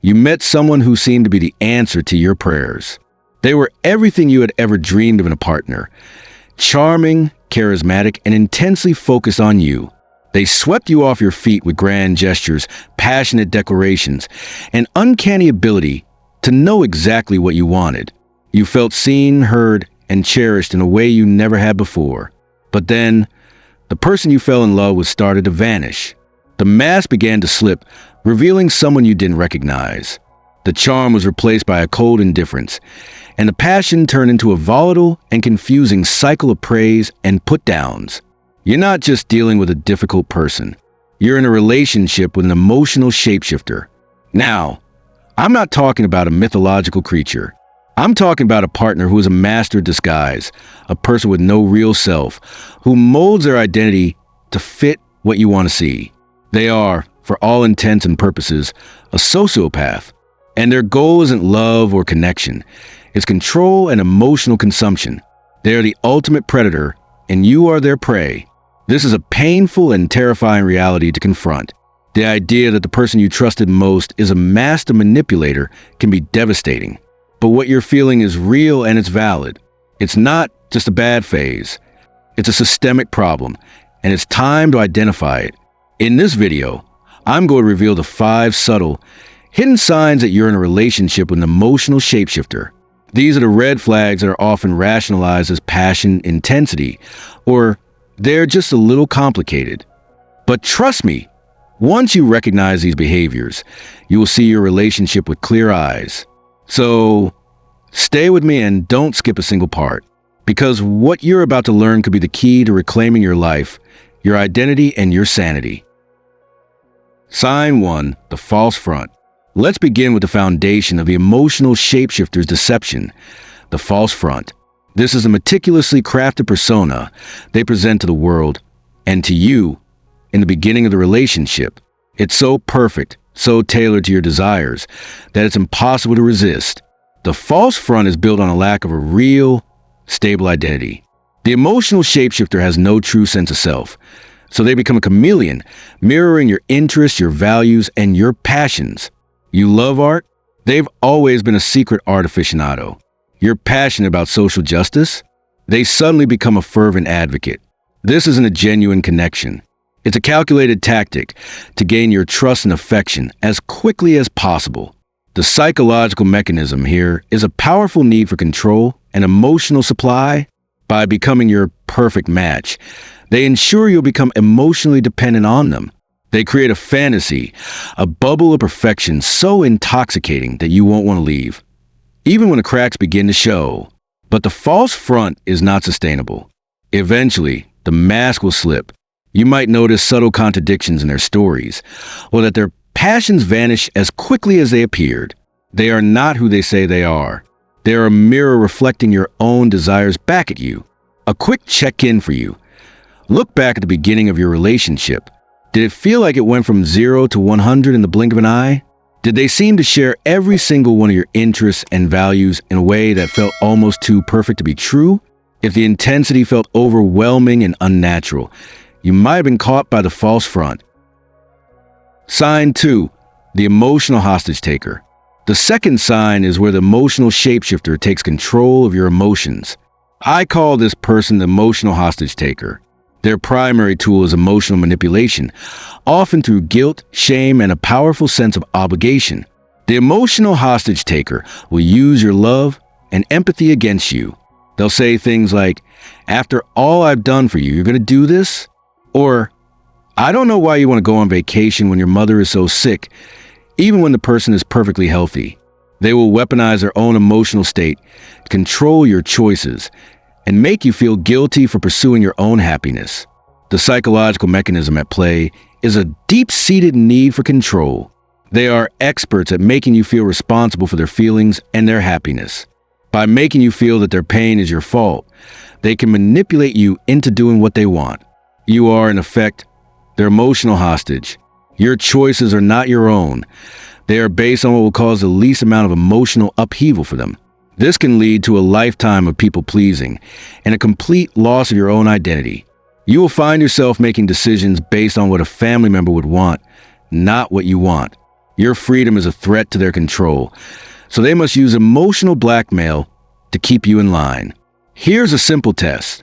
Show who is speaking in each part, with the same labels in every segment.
Speaker 1: You met someone who seemed to be the answer to your prayers. They were everything you had ever dreamed of in a partner. Charming, charismatic, and intensely focused on you. They swept you off your feet with grand gestures, passionate declarations, and uncanny ability to know exactly what you wanted. You felt seen, heard, and cherished in a way you never had before. But then, the person you fell in love with started to vanish. The mask began to slip, revealing someone you didn't recognize. The charm was replaced by a cold indifference, and the passion turned into a volatile and confusing cycle of praise and put-downs. You're not just dealing with a difficult person. You're in a relationship with an emotional shapeshifter. Now, I'm not talking about a mythological creature. I'm talking about a partner who is a master of disguise, a person with no real self, who molds their identity to fit what you want to see. They are, for all intents and purposes, a sociopath, and their goal isn't love or connection. It's control and emotional consumption. They are the ultimate predator, and you are their prey. This is a painful and terrifying reality to confront. The idea that the person you trusted most is a master manipulator can be devastating. But what you're feeling is real and it's valid. It's not just a bad phase. It's a systemic problem, and it's time to identify it. In this video, I'm going to reveal the 5 subtle, hidden signs that you're in a relationship with an emotional shapeshifter. These are the red flags that are often rationalized as passion, intensity, or they're just a little complicated. But trust me, once you recognize these behaviors, you will see your relationship with clear eyes. So, stay with me and don't skip a single part, because what you're about to learn could be the key to reclaiming your life, your identity, and your sanity. Sign 1, the false front. Let's begin with the foundation of the emotional shapeshifter's deception, the false front. This is a meticulously crafted persona they present to the world and to you in the beginning of the relationship. It's so perfect, so tailored to your desires, that it's impossible to resist. The false front is built on a lack of a real, stable identity. The emotional shapeshifter has no true sense of self, so they become a chameleon, mirroring your interests, your values, and your passions. You love art? They've always been a secret art aficionado. You're passionate about social justice? They suddenly become a fervent advocate. This isn't a genuine connection. It's a calculated tactic to gain your trust and affection as quickly as possible. The psychological mechanism here is a powerful need for control and emotional supply. By becoming your perfect match, they ensure you'll become emotionally dependent on them. They create a fantasy, a bubble of perfection so intoxicating that you won't want to leave, even when the cracks begin to show. But the false front is not sustainable. Eventually, the mask will slip. You might notice subtle contradictions in their stories, or that their passions vanish as quickly as they appeared. They are not who they say they are. They are a mirror reflecting your own desires back at you. A quick check-in for you. Look back at the beginning of your relationship. Did it feel like it went from 0 to 100 in the blink of an eye? Did they seem to share every single one of your interests and values in a way that felt almost too perfect to be true? If the intensity felt overwhelming and unnatural, you might have been caught by the false front. Sign 2, the emotional hostage taker. The second sign is where the emotional shapeshifter takes control of your emotions. I call this person the emotional hostage taker. Their primary tool is emotional manipulation, often through guilt, shame, and a powerful sense of obligation. The emotional hostage taker will use your love and empathy against you. They'll say things like, "After all I've done for you, you're going to do this?" Or, "I don't know why you want to go on vacation when your mother is so sick," even when the person is perfectly healthy. They will weaponize their own emotional state to control your choices and make you feel guilty for pursuing your own happiness. The psychological mechanism at play is a deep-seated need for control. They are experts at making you feel responsible for their feelings and their happiness. By making you feel that their pain is your fault, they can manipulate you into doing what they want. You are, in effect, their emotional hostage. Your choices are not your own. They are based on what will cause the least amount of emotional upheaval for them. This can lead to a lifetime of people-pleasing and a complete loss of your own identity. You will find yourself making decisions based on what a family member would want, not what you want. Your freedom is a threat to their control, so they must use emotional blackmail to keep you in line. Here's a simple test.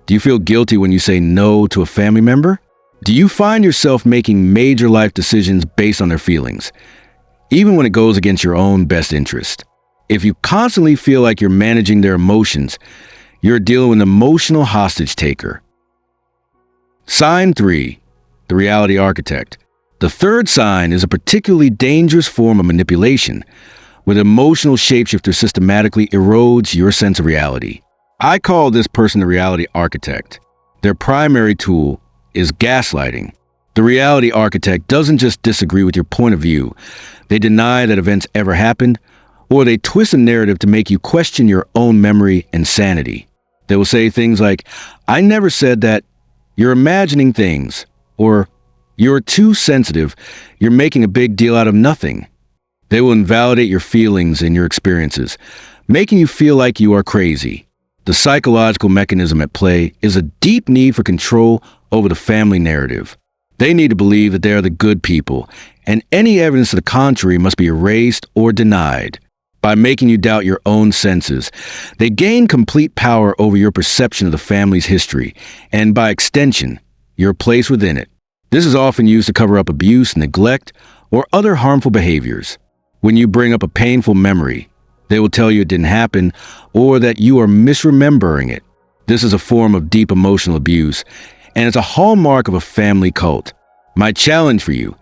Speaker 1: Do you feel guilty when you say no to a family member? Do you find yourself making major life decisions based on their feelings, even when it goes against your own best interest? If you constantly feel like you're managing their emotions, you're dealing with an emotional hostage taker. Sign 3, the reality architect. The third sign is a particularly dangerous form of manipulation, where the emotional shapeshifter systematically erodes your sense of reality. I call this person the reality architect. Their primary tool is gaslighting. The reality architect doesn't just disagree with your point of view. They deny that events ever happened, or they twist a narrative to make you question your own memory and sanity. They will say things like, "I never said that," "You're imagining things," or "You're too sensitive, you're making a big deal out of nothing." They will invalidate your feelings and your experiences, making you feel like you are crazy. The psychological mechanism at play is a deep need for control over the family narrative. They need to believe that they are the good people, and any evidence to the contrary must be erased or denied. By making you doubt your own senses, they gain complete power over your perception of the family's history, and by extension, your place within it. This is often used to cover up abuse, neglect, or other harmful behaviors. When you bring up a painful memory, they will tell you it didn't happen or that you are misremembering it. This is a form of deep emotional abuse, and it's a hallmark of a family cult. My challenge for you: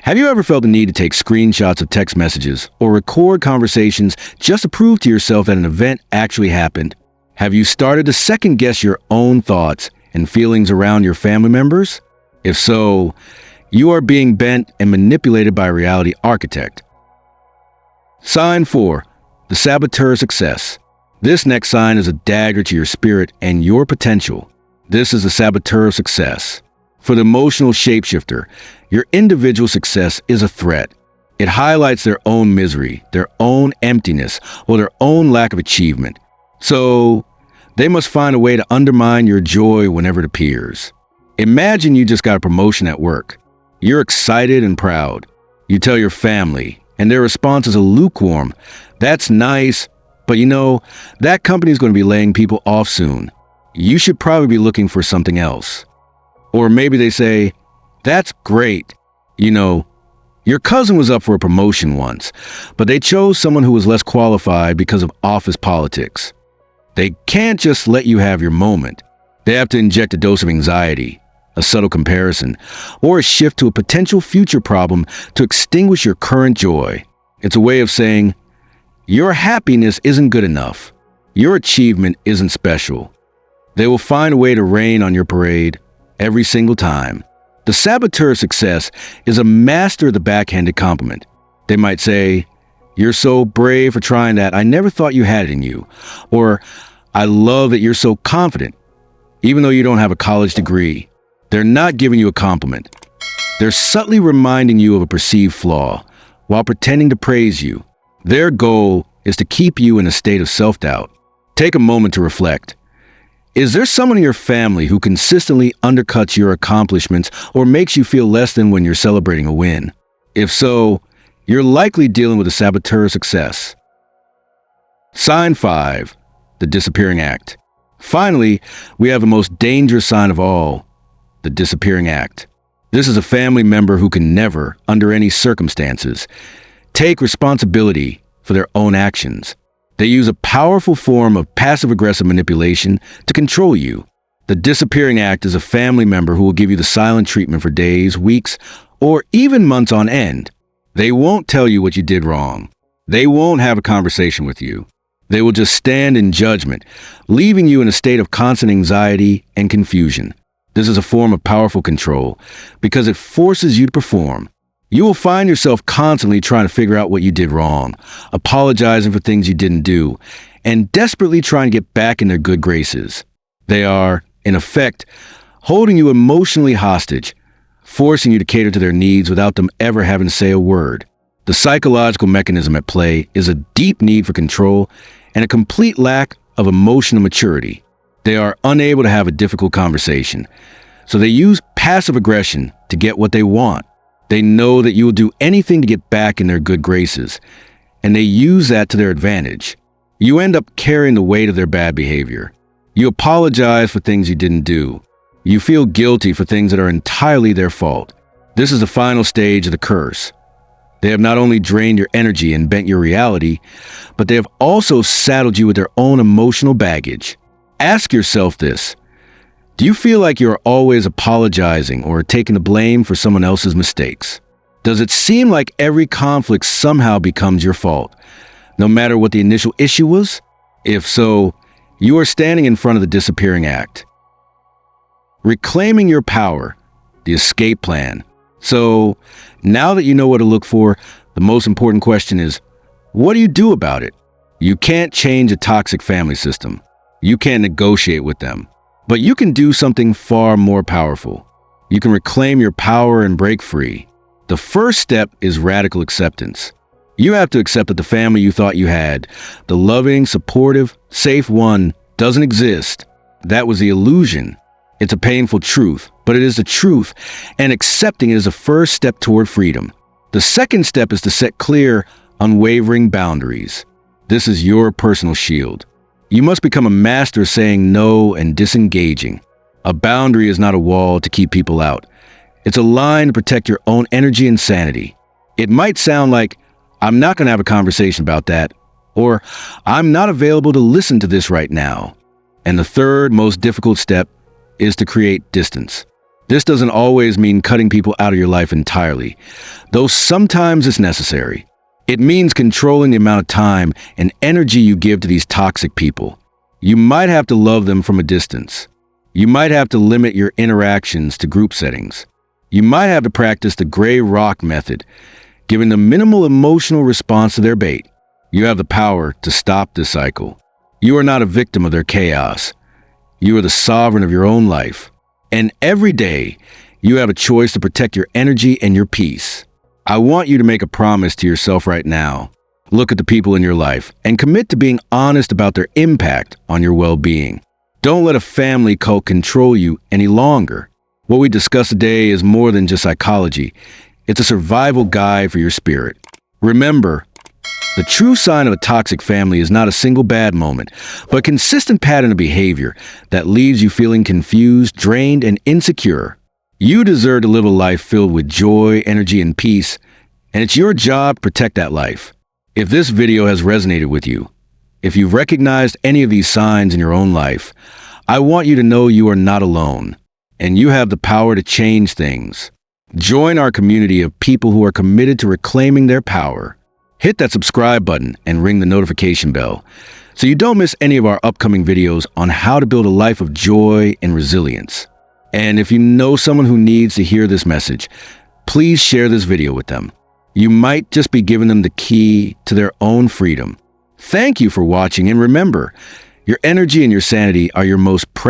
Speaker 1: have you ever felt the need to take screenshots of text messages or record conversations just to prove to yourself that an event actually happened? Have you started to second-guess your own thoughts and feelings around your family members? If so, you are being bent and manipulated by a reality architect. Sign 4, the saboteur success. This next sign is a dagger to your spirit and your potential. This is the saboteur of success. For the emotional shapeshifter, your individual success is a threat. It highlights their own misery, their own emptiness, or their own lack of achievement. So, they must find a way to undermine your joy whenever it appears. Imagine you just got a promotion at work. You're excited and proud. You tell your family, and their response is a lukewarm, "That's nice, but that company is going to be laying people off soon. You should probably be looking for something else." Or maybe they say, "That's great. Your cousin was up for a promotion once, but they chose someone who was less qualified because of office politics." They can't just let you have your moment. They have to inject a dose of anxiety, a subtle comparison, or a shift to a potential future problem to extinguish your current joy. It's a way of saying, your happiness isn't good enough. Your achievement isn't special. They will find a way to rain on your parade every single time. The saboteur of success is a master of the backhanded compliment. They might say, "You're so brave for trying that. I never thought you had it in you." Or, "I love that you're so confident, even though you don't have a college degree." They're not giving you a compliment. They're subtly reminding you of a perceived flaw while pretending to praise you. Their goal is to keep you in a state of self-doubt. Take a moment to reflect. Is there someone in your family who consistently undercuts your accomplishments or makes you feel less than when you're celebrating a win? If so, you're likely dealing with a saboteur of success. Sign 5, the disappearing act. Finally, we have the most dangerous sign of all, the disappearing act. This is a family member who can never, under any circumstances, take responsibility for their own actions. They use a powerful form of passive-aggressive manipulation to control you. The disappearing act is a family member who will give you the silent treatment for days, weeks, or even months on end. They won't tell you what you did wrong. They won't have a conversation with you. They will just stand in judgment, leaving you in a state of constant anxiety and confusion. This is a form of powerful control because it forces you to perform. You will find yourself constantly trying to figure out what you did wrong, apologizing for things you didn't do, and desperately trying to get back in their good graces. They are, in effect, holding you emotionally hostage, forcing you to cater to their needs without them ever having to say a word. The psychological mechanism at play is a deep need for control and a complete lack of emotional maturity. They are unable to have a difficult conversation, so they use passive aggression to get what they want. They know that you will do anything to get back in their good graces, and they use that to their advantage. You end up carrying the weight of their bad behavior. You apologize for things you didn't do. You feel guilty for things that are entirely their fault. This is the final stage of the curse. They have not only drained your energy and bent your reality, but they have also saddled you with their own emotional baggage. Ask yourself this. Do you feel like you're always apologizing or taking the blame for someone else's mistakes? Does it seem like every conflict somehow becomes your fault, no matter what the initial issue was? If so, you are standing in front of the disappearing act. Reclaiming your power, the escape plan. So, now that you know what to look for, the most important question is, what do you do about it? You can't change a toxic family system. You can't negotiate with them. But you can do something far more powerful. You can reclaim your power and break free. The first step is radical acceptance. You have to accept that the family you thought you had, the loving, supportive, safe one, doesn't exist. That was the illusion. It's a painful truth, but it is the truth, and accepting it is the first step toward freedom. The second step is to set clear, unwavering boundaries. This is your personal shield. You must become a master saying no and disengaging. A boundary is not a wall to keep people out. It's a line to protect your own energy and sanity. It might sound like, I'm not going to have a conversation about that, or I'm not available to listen to this right now. And the third most difficult step is to create distance. This doesn't always mean cutting people out of your life entirely, though sometimes it's necessary. It means controlling the amount of time and energy you give to these toxic people. You might have to love them from a distance. You might have to limit your interactions to group settings. You might have to practice the gray rock method, giving them minimal emotional response to their bait. You have the power to stop this cycle. You are not a victim of their chaos. You are the sovereign of your own life. And every day, you have a choice to protect your energy and your peace. I want you to make a promise to yourself right now. Look at the people in your life and commit to being honest about their impact on your well-being. Don't let a family cult control you any longer. What we discuss today is more than just psychology. It's a survival guide for your spirit. Remember, the true sign of a toxic family is not a single bad moment, but a consistent pattern of behavior that leaves you feeling confused, drained, and insecure. You deserve to live a life filled with joy, energy, and peace, and it's your job to protect that life. If this video has resonated with you, if you've recognized any of these signs in your own life, I want you to know you are not alone, and you have the power to change things. Join our community of people who are committed to reclaiming their power. Hit that subscribe button and ring the notification bell so you don't miss any of our upcoming videos on how to build a life of joy and resilience. And if you know someone who needs to hear this message, please share this video with them. You might just be giving them the key to their own freedom. Thank you for watching, and remember, your energy and your sanity are your most precious.